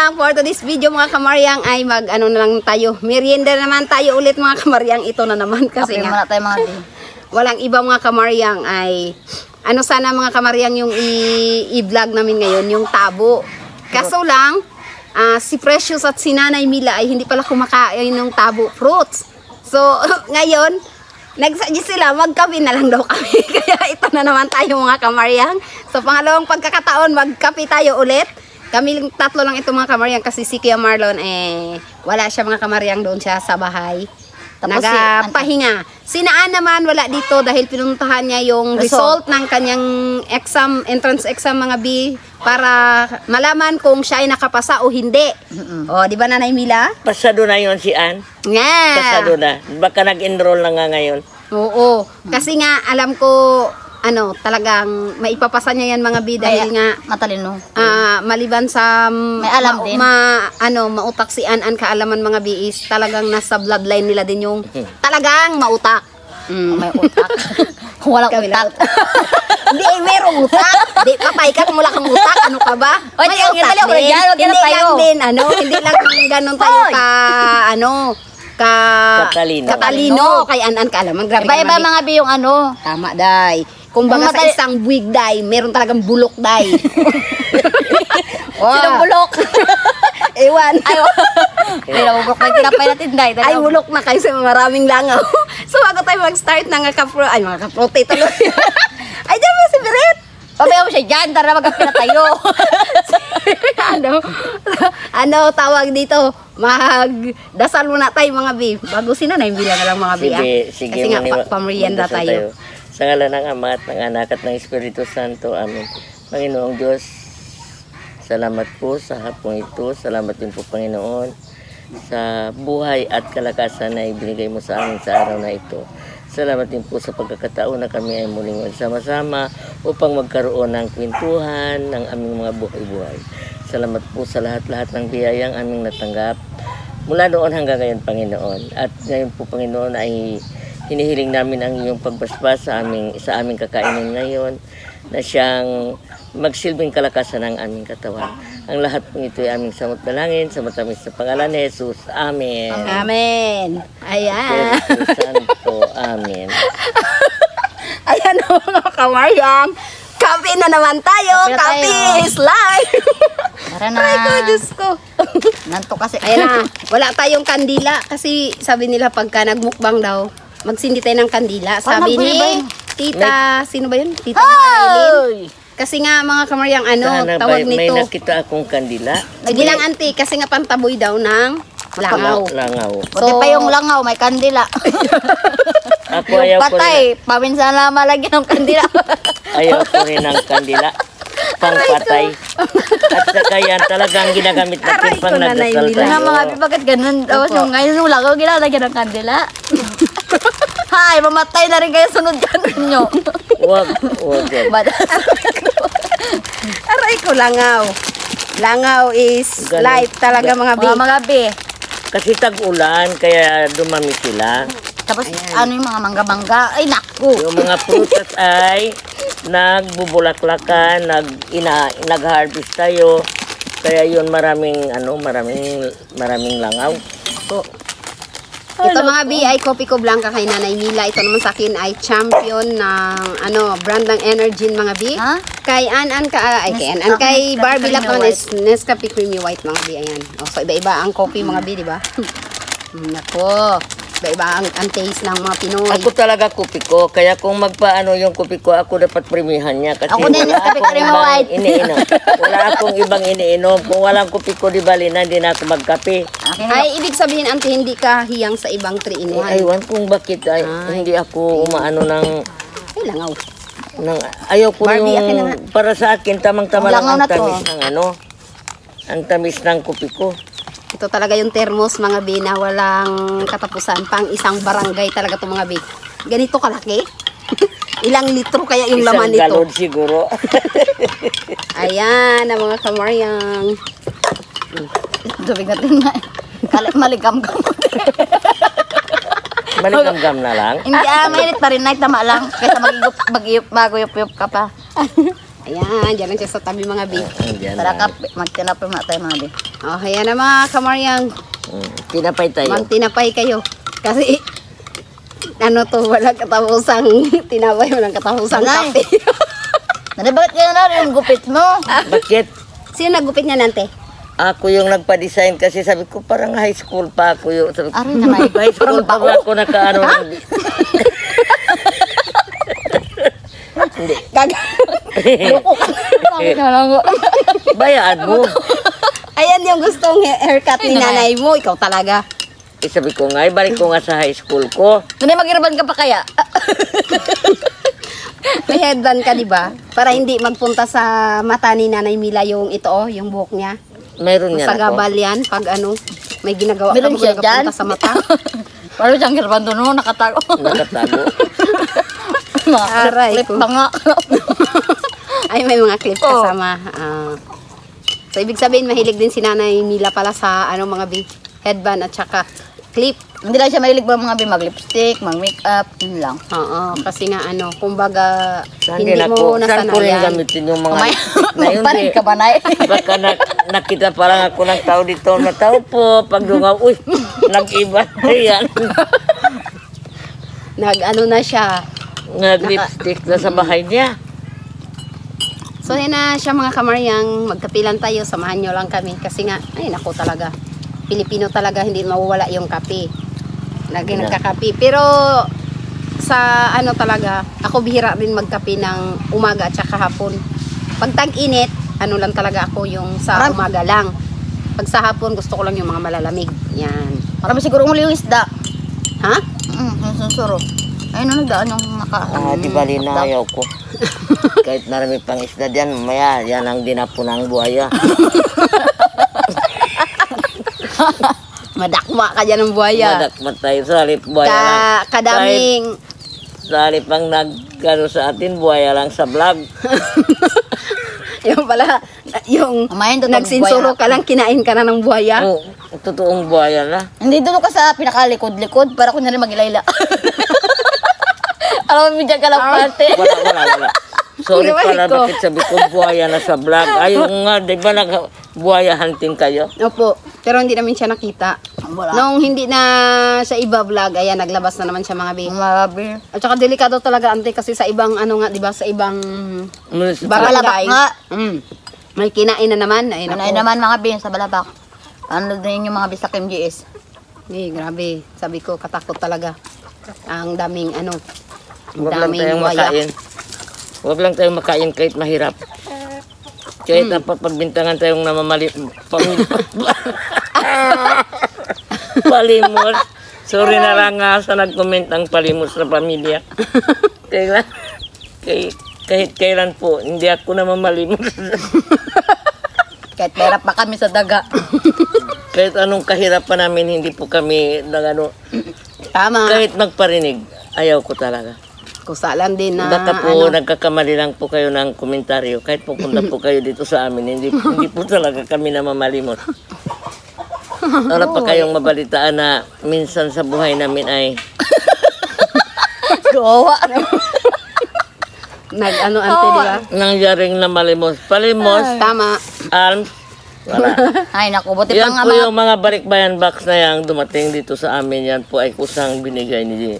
lang for today's video mga kamaryang ay ano na lang tayo. Merienda naman tayo ulit mga kamaryang. Ito na naman kasi nga. Tayo, mga walang iba mga kamaryang ay ano sana mga kamaryang yung i-vlog namin ngayon yung tabo. Kaso lang si Precious at si Nanay Mila ay hindi pala kumakain ng tabo fruits. So ngayon nagsuggest sila magkape na lang daw kami. Kaya ito na naman tayo mga kamaryang. So pangalawang pagkakataon magkape tayo ulit. Kami tatlo lang ito mga kamaryang kasi si Kuya Marlon wala siya mga kamaryang doon siya sa bahay. Tapos nagapahinga. Si Naan naman wala dito dahil pinuntahan niya yung result ng kanyang exam, entrance exam mga B para malaman kung siya ay nakapasa o hindi. O, di ba Nanay Mila? Pasado na yon si Ann. Nga. Pasado na. Baka nag-enroll na nga ngayon. Oo. Kasi nga alam ko talagang maipapasa niya yan mga B dahil nga matalino. Maliban sa may alam din. Mautak si An kaalaman mga B is talagang nasa bloodline nila din yung talagang mautak. May utak. Walang utak. Hindi, merong utak. Di, papay ka kung wala kang utak. Ano ka ba? May utak din. Hindi lang din, hindi lang ganun tayo katalino kay An kaalaman. Grabe iba mga B yung tama, day. Kung baga sa isang buwig, day, meron talagang bulok, day. Sinong bulok? Ewan. Ay, bulok na tinapay natin, day. Ay, bulok na kayo sa maraming langaw. So, bago tayo mag-start ng mga kaprote tuloy. Ay, dyan mo si Beret. Pabayaw mo siya dyan, tara magkape na tayo. Tawag dito? Magdasal muna tayo mga B. Bago Nanay Mila na lang mga B. Sige, kasi nga pamerienda tayo. Sa ngalan ng Ama at ng Anak at ng Espiritu Santo. Amen. Panginoong Diyos, salamat po sa hapong ito. Salamat din po Panginoon sa buhay at kalakasan na ibinigay mo sa amin sa araw na ito. Salamat din po sa pagkakataon na kami ay muling magsama-sama upang magkaroon ng kwentuhan ng aming mga buhay-buhay. Salamat po sa lahat-lahat ng biyayang aming natanggap mula noon hanggang ngayon, Panginoon. At ngayon po, Panginoon, ay hinihiling namin ang iyong pagbasbas sa aming kakainin ngayon na siyang magsilbing kalakasan ng aming katawan. Ang lahat po ito ay aming samot dalangin sa matamis na pangalan ni Jesus. Amen. Amen. Ayan. Espiritu Santo. Amen. Ayan mga kamaryang. Kape na naman tayo. Kape is live. Tara na. Ay ko, Diyos ko. Nanto kasi. Ayan na. Wala tayong kandila kasi sabi nila pagka nagmukbang daw, magsindi tayo ng kandila. Sabi ni Tita, sino ba yun? Tita Marilyn. Kasi nga mga kamaryang tawag nito. May nakita akong kandila. Sige lang auntie, kasi nga pantaboy daw ng langaw. Langaw. Buti pa yung langaw, may kandila. Ako ayaw ko patay, paminsan na malagyan ng kandila. Ayaw ko rin ng kandila. Pangpatay. At saka yan talagang ginagamit natin pang nagdasal tayo. Nga mga bakit ganun? Tapos yung ngayon yung langaw, ginalagyan ng kandila. Hay, mamatay na rin kayo sunod dyan ninyo. Wag. Aray ko, langaw. Langaw is Ganun. life talaga mga B. Mga B. Kasi tag-ulan, kaya dumami sila. Tapos yung mga mangga-mangga, ay naku. Yung mga prutas ay nagbubulaklakan, nag-harvest tayo. Kaya yun maraming langaw. So, Ito mga B ay Kopi Ko Blanca kay Nanay Mila. Ito naman sa akin ay champion ng brand ng Energy mga B. Ha? Kay kay Barbie Lacon is Nescafe Creamy White mga B. Ayan. So iba-iba ang coffee mga B, di ba? Nako. Iba-iba ang taste ng mga Pinoy. ako talaga kupi ko. Kaya kung magpaano yung kupi ko, ako dapat premihan niya. Kasi Ako din, Nescafe Creamy White. Wala akong ibang iniinom. Kung walang kupi ko, di bali na, hindi na ako magkape. Ay, ibig sabihin, auntie, hindi ka hiyang sa ibang 3-in-1. Aywan kung bakit hindi ako umaano ng... Ay, langaw. Ayaw ko Barbie, akin na yung... Para sa akin, tamang-tama lang ang Langaw na to. tamis ng ang tamis ng kupi ko. Ito talaga yung thermos mga B na walang katapusan. Pang isang barangay talaga to mga B. Ganito kalaki. Ilang litro kaya yung laman nito. Isang galon siguro. Ayan, ang mga kamaryang. Dubig natin na. Maligam-gam. Maligam-gam na lang. Hindi, mainit pa rin. Tama lang. Kaysa maguyup-yup ka pa. Ayan, dyan lang siya sa tabi mga B. Ayan Tara na. magtinapin na tayo mga B. Oh, ayan na mga kamaryang. Tinapay tayo. Magtinapay kayo. Kasi, ano to, walang katapusang tinapay, walang katapusang Nay. kape. Nanay, bakit kaya na yung gupit mo? Bakit? Sino naggupit niya nante? Ako yung nagpa-design kasi sabi ko parang high school pa ako yung sabi ko, Aray nanay, high school pa ba ako nakaano ng hindi. Bayaan mo. Ayan yung gustong haircut ni nanay mo. Ikaw talaga. Sabi ko nga, balik ko nga sa high school ko. Nanay, mag-iraban ka pa kaya? May headband ka, di ba? Para hindi magpunta sa mata ni Nanay Mila yung ito, oh, yung buhok niya. Mayroon yan Sa ako. gabal yan, pag ano, may ginagawa Meron ka, siya nagpunta dyan? sa mata. Paano siyang iraban doon, no? Nakatago. Nakatago. Mga Aray clip ko. pa nga. Ay, may mga clip Oh. kasama. So, ibig sabihin, mahilig din si Nanay Mila pala sa ano, mga headband at saka clip. Hindi lang siya mahilig ba mga mag-lipstick, mag-makeup, yun lang. Oo, kasi nga ano, kumbaga, Saan hindi din mo ako, saan ko rin nasanayan. gamitin yung mga Kamay, na yun parin di. ka ba, Nay? Baka nakita pa lang ako ng tao dito na tao po, pag dungaw, uy, nag-iba na yan. Nag-ano na siya. Nag-lipstick na sa bahay niya. So, yan na siya mga kamaryang. Magkapilan tayo. Samahan nyo lang kami. Kasi nga, ay naku talaga. Pilipino talaga, hindi mawawala yung kape. Lagi Yeah. nagkakape. Pero, sa ano talaga, ako bihira rin magkape ng umaga at saka hapon. Pag tag-init, ano lang talaga ako yung sa umaga lang. Pag sa hapon, gusto ko lang yung mga malalamig. Yan. Marami siguro muli yung isda. Ha? Yung sunsuro. Ayun na nagdaan yung Di bali na ayaw ko. Kahit marami pang isda dyan, mamaya yan ang dinapo ng buhaya. Madakma ka dyan ng buhaya. Madakmat tayo sa halip buhaya lang. Kadaming... Sa halip ang nagkano sa atin, buhaya lang sa vlog. Yung pala, yung Kumain doon ng nagsinsuro buhaya. ka lang, kinain ka na ng buhaya. Oo, totoong buhaya na. Hindi doon ka sa pinakalikod-likod para ko na rin mag-ilayla. Alam mo, dyan ka lang parte. Wala. Sorry Iwan pala, ko. bakit sabi ko buhaya na sa vlog. Ayaw nga, di ba buhaya hunting kayo? Opo, pero hindi namin siya nakita. Wala. Nung hindi na siya iba vlog, ayan, naglabas na naman siya mga bing. Mabi. At saka delikado talaga, ante, kasi sa ibang, ano nga, di ba, sa ibang Balabak nga. May kinain na naman. Ay, Ano naku. naman mga bin sa balabak. Ano din yung mga bis sa MGS. Grabe. Sabi ko, katakot talaga. Ang daming, ano, Huwag lang daming tayong buhaya. makain. Huwag lang tayong makain kahit mahirap. Kahit pagbintangan tayong namamali. Palimos. Sorry na lang nga sa nag-comment ang palimos na pamilya. Kahit kailan po, hindi ako namamalimos. Kahit merap pa kami sa daga. Kahit anong kahirapan namin, hindi po kami nagano. Tama. Kahit magparinig, ayaw ko talaga. Kusalan din na, Baka po nagkakamali lang po kayo ng komentaryo. Kahit pupunta po kayo dito sa amin, hindi po talaga kami namamalimot. Wala pa kayong mabalitaan na minsan sa buhay namin ay Gawa. Nag-ano, ante, di ba? nangyaring namalimos. Palimos, Tama. arms, wala. Ay naku, buti pa Yan nga po mga yung mga balikbayan box na yan dumating dito sa amin. Yan po ay kusang binigay ni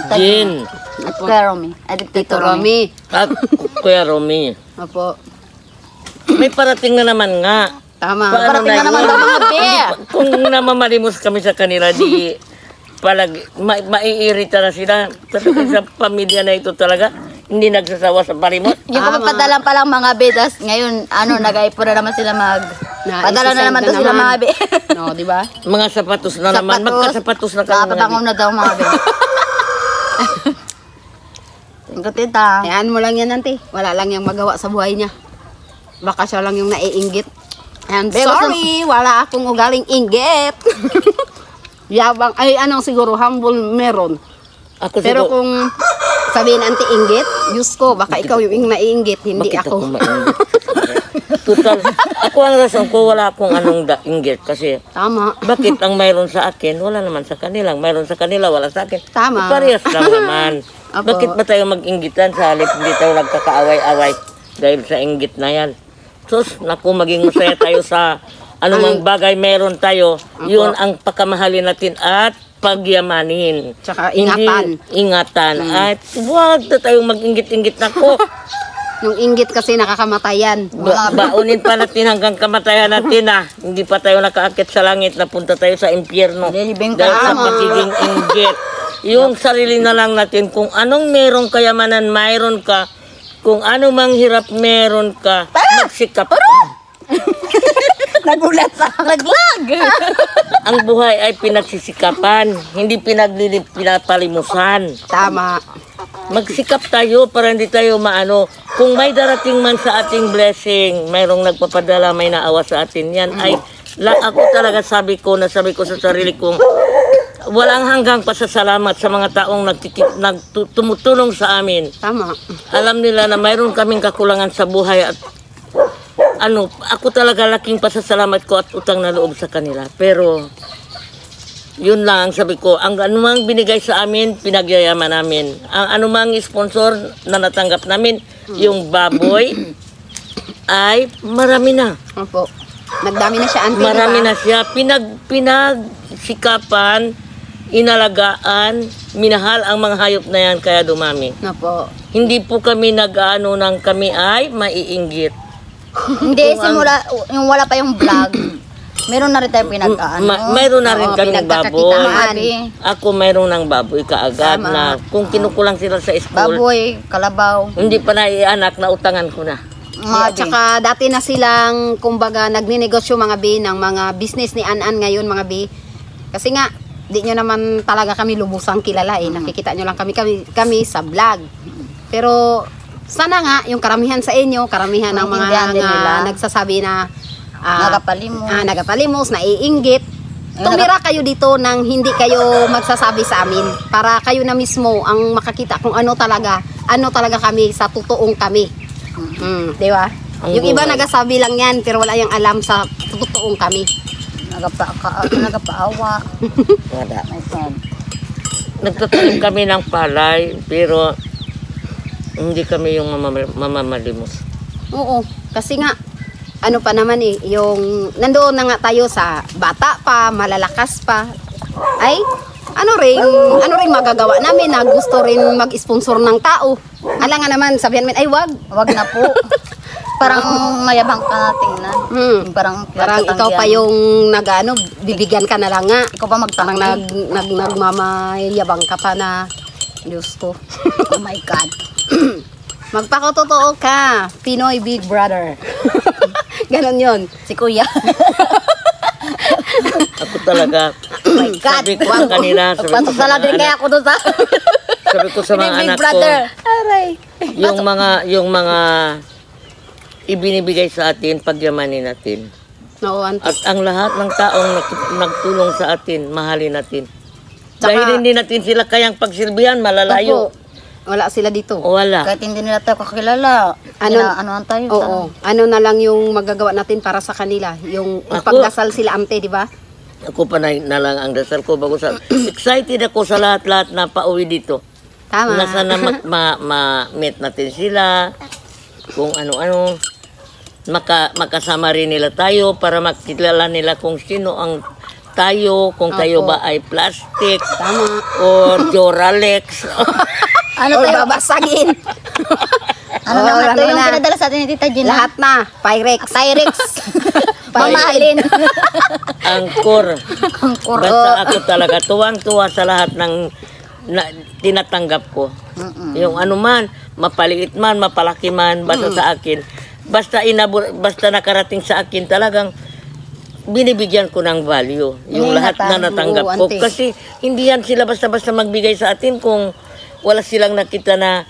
Jean. at Kuya Romy. At Tito Romy. At Kuya Romy. Opo. May parating na naman nga. Tama. Paano Parating na yun? naman daw mga bear. Kung namamalimos kami sa kanila, di maiirita na sila. Talaga sa pamilya na ito talaga, hindi nagsasawa sa palimot. Yung kapapadalan pa lang mga bedas, ngayon, nag-aipon na naman sila padala na naman daw sila mga be. No, di ba? Mga sapatos na naman, magkasapatos na kami. Nakapabangon na daw mga be. Thank you, tita. Hayaan mo lang yan, ante. Wala lang yung magawa sa buhay niya. Baka siya lang yung naiinggit. I'm Be, sorry, wala akong ugaling inggit. Yabang, ay ano siguro, humble meron. Ako Pero siguro, kung sabihin anti inggit, Diyos ko, baka ikaw yung naiinggit, hindi bakit ako ako. mainggit? Total, ako ang rason ko wala akong anong inggit kasi Tama. bakit ang mayroon sa akin, wala naman sa kanila. Mayroon sa kanila, wala sa akin. Tama. Parehas lang naman. Apo. Bakit ba tayo mag-inggitan sa halip hindi tayo nagkakaaway-away dahil sa inggit na yan? Sus, naku, maging masaya tayo sa Anumang bagay meron tayo, yun ang pakamahalin natin at pagyamanin. Tsaka ingatan. Ingatan. At huwag na tayong mag-inggit-inggit na ko. Yung inggit kasi nakakamatay yan. Baunin pa natin hanggang kamatayan natin Hindi pa tayo nakaakit sa langit, napunta tayo sa impyerno. Lilibing Dahil sa Tama. pagiging inggit. Yung sarili na lang natin, kung anong meron kayamanan, mayroon ka. Kung ano mang hirap meron ka, magsikap. Nagulat sa naglag. Ang buhay ay pinagsisikapan, hindi pinapalimusan. Tama. Magsikap tayo para hindi tayo maano. Kung may darating man sa ating blessing, mayroong nagpapadala, may naawa sa atin, yan ay ako talaga sabi ko sa sarili kong walang hanggang pasasalamat sa mga taong tumutulong sa amin. Tama. Alam nila na mayroon kaming kakulangan sa buhay at ako talaga laking pasasalamat ko at utang na loob sa kanila. Pero yun lang sabi ko, ang anumang binigay sa amin, pinagyayaman namin. Ang anumang sponsor na natanggap namin, yung baboy, ay marami na. Opo. Nagdami na siya, auntie. Marami diba? na siya. Pinagsikapan, inalagaan, minahal ang mga hayop na yan, kaya dumami. Opo. Hindi po kami nag-ano ng kami ay maiinggit. Hindi, simula, yung wala pa yung vlog, meron na rin tayo pinag-ano. Mayroon na rin Oo, kami pinagkakakitaan. baboy. Ako mayroon ng baboy kaagad Tama. na kung kinukulang sila sa school, Baboy, kalabaw. hindi pa naianak na utangan ko na. At saka dati na silang, kumbaga, nagninegosyo mga B ng mga business ni An-An ngayon mga B. Kasi nga, di nyo naman talaga kami lubusang kilala Nakikita nyo lang kami sa vlog. Pero sana nga, yung karamihan sa inyo, karamihan ng mga Maintindihan din nila. nagsasabi na Nagapalimos. nagapalimos, naiinggit. Tumira kayo dito nang hindi kayo magsasabi sa amin para kayo na mismo ang makakita kung ano talaga kami sa totoong kami. Di ba? Ang Yung iba buhay. nagasabi lang yan pero wala yung alam sa totoong kami. Nagapaawa. Wala. My friend. Nagtatanim kami ng palay, pero hindi kami yung mamamalimos. Oo, kasi nga ano pa naman yung nandoon na nga tayo sa bata pa, malalakas pa. Ay, ano rin magagawa namin na gusto rin mag-sponsor ng tao. Ala nga naman, sabihan namin, ay wag. Wag na po. Parang mayabang ka na tingnan. Parang Ikaw pa yung bibigyan ka na lang nga. Ikaw pa Parang magtanong. nagmamayabang ka pa na, Diyos ko. Oh my God. Magpakatotoo ka, Pinoy Big Brother. Ganon yun. Si Kuya. Ako talaga, Oh my God. sabi ko sa kanila, Pasasala din kaya ako doon sa sabi ko sa mga Big anak ko, Brother. Aray. yung mga ibinibigay sa atin, pagyamanin natin. Oo, auntie. At ang lahat ng taong nagtulong sa atin, mahalin natin. Tsaka- Dahil hindi natin sila kayang pagsilbihan, malalayo. Opo. Wala sila dito. Wala. Kahit hindi nila tayo kakilala. Ano tayo? Oo. Ano na lang yung magagawa natin para sa kanila. Yung Ako- pagdasal sila ante, di ba? Ako pa na lang ang dasal ko bago sa excited ako sa lahat-lahat na pauwi dito. Tama. Na sana ma-meet natin sila. Kung ano-ano. Makasama rin nila tayo para makilala nila kung sino ang tayo, kung tayo Opo. ba ay plastic Tama. o Duralex. Ano Or tayo? babasagin. Ano Oo, naman ano ito yung na. pinadala sa atin ni Tita Gina? Lahat na. Pyrex. Pyrex. Mamahalin. Angkor. Angkor. Basta ako talaga tuwang-tuwa sa lahat ng tinatanggap ko. Yung ano man, mapaliit man, mapalaki man, basta sa akin. Basta nakarating sa akin talagang binibigyan ko ng value. Yung lahat na natanggap ko. Oo, auntie. Kasi hindi yan sila basta-basta magbigay sa atin kung wala silang nakita na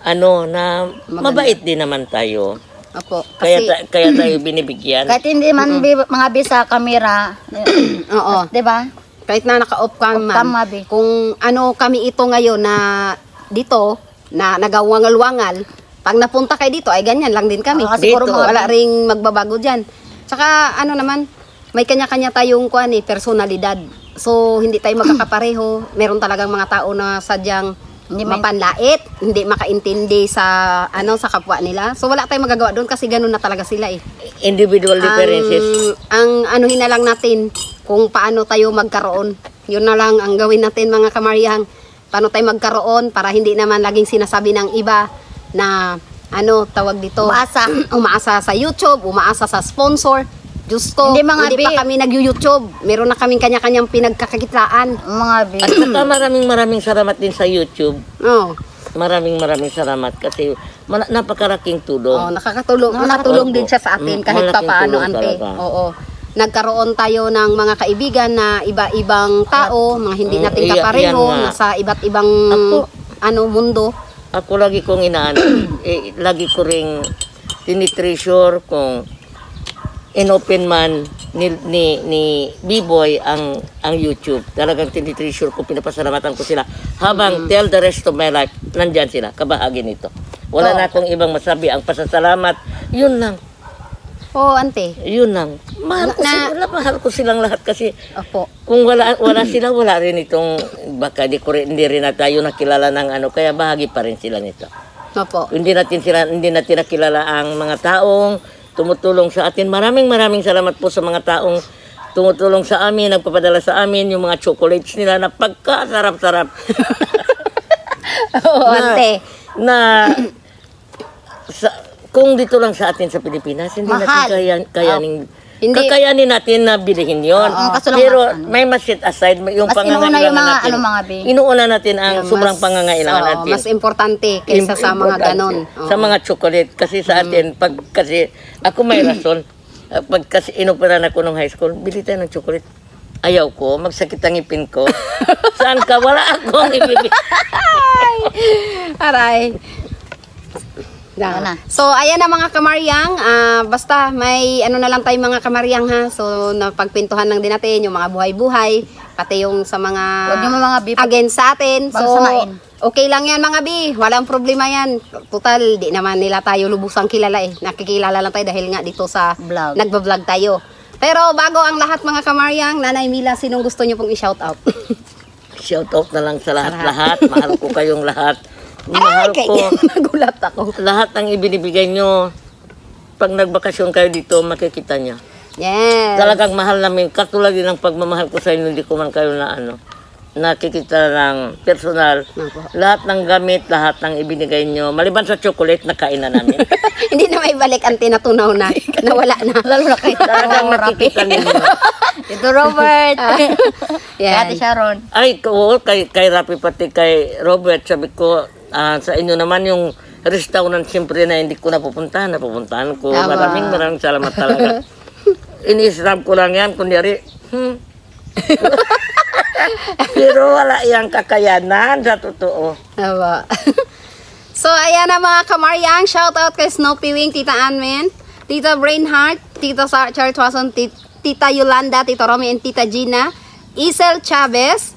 na mabait din naman tayo. Opo. Kaya, Kasi, kaya tayo binibigyan. Kahit hindi man mga bisa camera. oo. Di ba? Kahit na naka-off ka Off man. cam, Mabi. Kung ano kami ito ngayon na dito, na nagawangal-wangal, pag napunta kayo dito, ay ganyan lang din kami. Kasi Siguro dito, wala ring magbabago dyan. Tsaka ano naman, may kanya-kanya tayong personalidad. So, hindi tayo magkakapareho. Meron talagang mga tao na sadyang mapanlait, hindi makaintindi sa sa kapwa nila. So wala tayong magagawa doon kasi ganun na talaga sila eh. Individual differences. Ang anuhin na lang natin kung paano tayo magkaroon. Yun na lang ang gawin natin mga kamarihang. Paano tayo magkaroon para hindi naman laging sinasabi ng iba na tawag dito. Umaasa sa YouTube, umaasa sa sponsor. Diyos ko, hindi pa kami nag-YouTube. Meron na kaming kanya-kanyang pinagkakakitaan. Mga bi. At saka maraming salamat din sa YouTube. Oh. Maraming salamat kasi napakaraking tulong. Nakatulong din siya sa atin kahit pa paano, ante. Oo. Nagkaroon tayo ng mga kaibigan na iba-ibang tao, mga hindi natin kapareho, nasa iba't ibang mundo. Ako lagi kong lagi ko ring tinitreasure kung inopen man ni B-Boy ang YouTube. Talagang tinitreasure ko, pinapasalamatan ko sila. Habang till the rest of my life, nandyan sila, kabahagi nito. Wala na akong ibang masabi. Ang pasasalamat, yun lang. Oo, ante. Yun lang. Mahal ko silang lahat kasi Opo. kung wala sila, wala rin itong, baka hindi rin na tayo nakilala ng kaya bahagi pa rin sila nito. Opo. Hindi natin nakilala ang mga taong tumutulong sa atin. Maraming salamat po sa mga taong tumutulong sa amin, nagpapadala sa amin yung mga chocolates nila na pagkasarap-sarap. Oo, ante. Kung dito lang sa atin sa Pilipinas, hindi natin kakayanin natin na bilihin yon. Pero may mas set aside yung pangangailangan natin. Inuuna natin ang sobrang pangangailangan natin. Mas importante kaysa sa mga ganon. Sa mga chocolate. Kasi sa atin, kasi ako may rason. Pag kasi inoperan ako nung high school, bili tayo ng chocolate. Ayaw ko, magsakit ang ipin ko. Saan ka? Wala akong ibibili. Aray. So, ayan na mga kamaryang. Basta may na lang tayo mga kamaryang ha. So, napagpintuhan lang din natin yung mga buhay-buhay. Pati yung sa mga against sa atin. So, okay lang yan mga bi. Walang problema yan. Total, di naman nila tayo lubusang kilala eh. Nakikilala lang tayo dahil nga dito sa nagbablog tayo. Pero bago ang lahat mga kamaryang, Nanay Mila, sinong gusto nyo pong i-shoutout? Shoutout na lang sa lahat-lahat. Mahal ko kayong lahat. Mahal ko. Nagulat ako. Lahat ng ibinibigay nyo, pag nagbakasyon kayo dito, makikita niya. Yes. Talagang mahal namin. Katulad din ng pagmamahal ko sa inyo, hindi ko man kayo nakikita ng personal. Lahat ng gamit, lahat ng ibinigay nyo. Maliban sa chocolate, nakain na namin. Hindi na may balik ang tinatunaw na. Nawala na. Lalo na kayo. Talagang makikita ninyo. Ito Robert. Yan. Ate Sharon. Ay, kay Rapi pati kay Robert, sabi ko, sa inyo naman yung restaurant siyempre na hindi ko napupuntahan ko. Maraming salamat talaga. Ini-snap ko lang yan, kunyari, pero wala yung kakayanan sa totoo. Tama. So, ayan na mga kamaryang. Shout out kay Snoopy Wing, Tita Anmen, Tita Brainheart, Tita Charles Watson, Tita Yolanda, Tita Romy, and Tita Gina, Isel Chavez,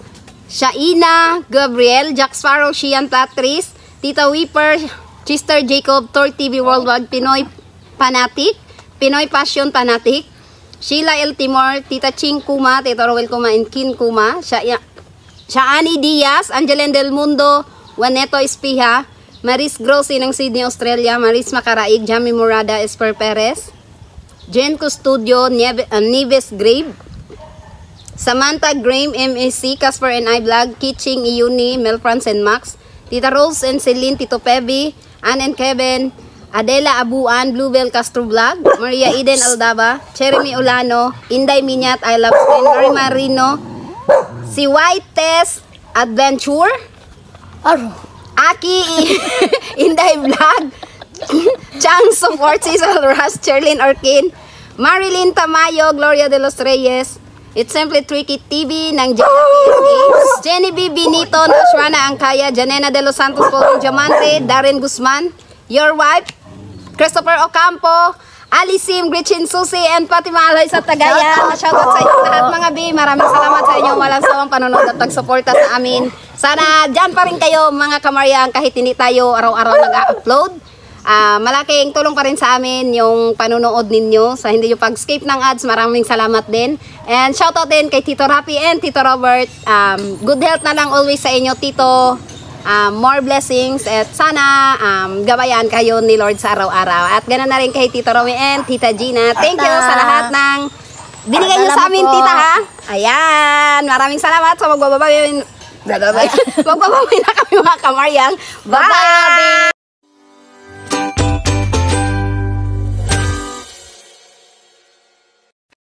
Shaina, Gabriel, Jack Sparrow, Shian Tatris, Tita Weeper, Sister Jacob, Tor TV Worldwide, Pinoy Fanatic, Pinoy Passion Fanatic, Sheila L. Timor, Tita Ching Kuma, Tita Rowel Kuma, and Kin Kuma, Shaani Diaz, Angelen Del Mundo, Juaneto Espiha, Maris Grossi ng Sydney, Australia, Maris Macaraig, Jamie Murada, Esper Perez, Jen Custodio, Nieves Grave, Samantha Graham, MSC, Casper and I Vlog, Kitching, Iuni, Mel France and Max, Tita Rose and Celine, Tito Pebi, Ann and Kevin, Adela Abuan, Bluebell Castro Vlog, Maria Eden Aldaba, Jeremy Olano, Inday Minyat, I Love Spain, Mari Marino, si White Tess Adventure, Aki Inday Vlog, Chang Support, Cecil Ras, Cherlyn Orkin, Marilyn Tamayo, Gloria de los Reyes, It's Simply Tricky TV ng Jenny B. Benito, Nashwana Angkaya, Janena de los Santos, Pauline Diamante, Darren Guzman, Your Wife, Christopher Ocampo, Alisim, Gretchen Susi, and pati mga alay sa Tagayan. Shoutout sa inyo lahat mga B. Maraming salamat sa inyo. Walang sawang panonood at pagsuporta sa amin. Sana dyan pa rin kayo mga kamaryang kahit hindi tayo araw-araw nag-upload. Malaking tulong pa rin sa amin yung panonood ninyo. Sa hindi yung pag-skip ng ads, maraming salamat din. And shoutout din kay Tito Rapi and Tito Robert. Good health na lang always sa inyo, Tito more blessings at sana gabayan kayo ni Lord sa araw-araw. At ganoon na rin kay Tito Romy and Tita Gina. Thank you sa lahat ng binigay niyo sa amin, Salamat po. Tita, ha? Ayan, maraming salamat sa magbababay. Magbababay na kami mga kamaryang. Bye!